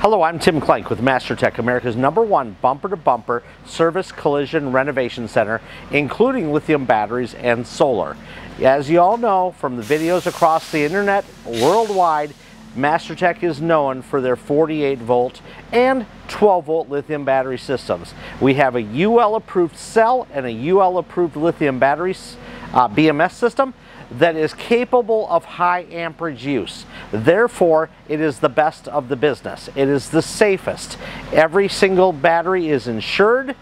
Hello, I'm Tim Clank with Mastertech, America's #1 bumper-to-bumper service collision renovation center, including lithium batteries and solar. As you all know from the videos across the internet worldwide, Mastertech is known for their 48 volt and 12 volt lithium battery systems. We have a UL approved cell and a UL approved lithium battery BMS system that is capable of high amperage use. Therefore, it is the best of the business. It is the safest. Every single battery is insured,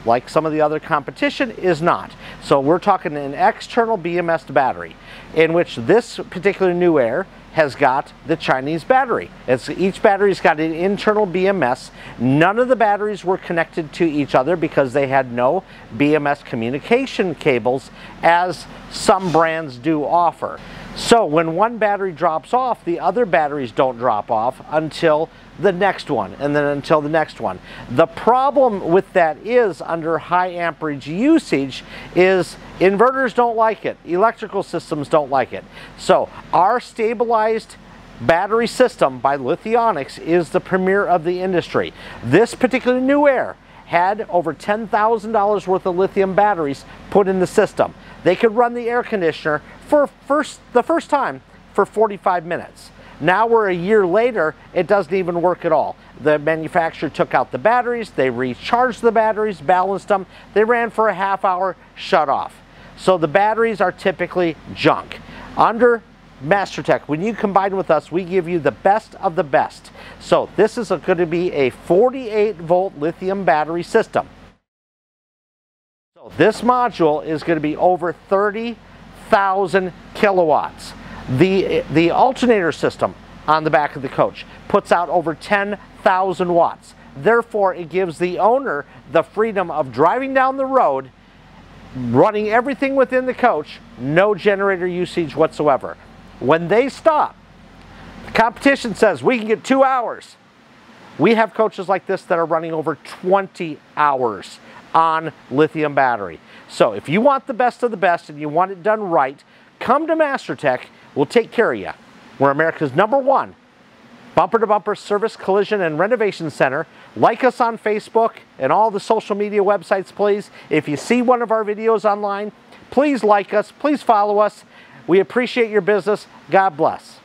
like some of the other competition is not. So we're talking an external BMS battery, in which this particular Aire has got the Chinese battery. Each battery's got an internal BMS. None of the batteries were connected to each other because they had no BMS communication cables, as some brands do offer. So when one battery drops off, the other batteries don't drop off until the next one, and then until the next one. The problem with that is, under high amperage usage, is inverters don't like it. Electrical systems don't like it. So our stabilized battery system by Lithionics is the premier of the industry. This particular Aire had over $10,000 worth of lithium batteries put in the system. They could run the air conditioner for the first time for 45 minutes. Now we're a year later, it doesn't even work at all. The manufacturer took out the batteries, they recharged the batteries, balanced them, they ran for a half hour, shut off. So the batteries are typically junk. Under Mastertech, when you combine with us, we give you the best of the best. So this is going to be a 48 volt lithium battery system. So this module is going to be over 30,000 kilowatts. The alternator system on the back of the coach puts out over 10,000 watts. Therefore, it gives the owner the freedom of driving down the road, running everything within the coach, no generator usage whatsoever. When they stop, the competition says we can get 2 hours. We have coaches like this that are running over 20 hours on lithium battery. So if you want the best of the best and you want it done right, come to Mastertech. We'll take care of you. We're America's #1 bumper-to-bumper service collision and renovation center. Like us on Facebook and all the social media websites, please. If you see one of our videos online, please like us, please follow us. We appreciate your business. God bless.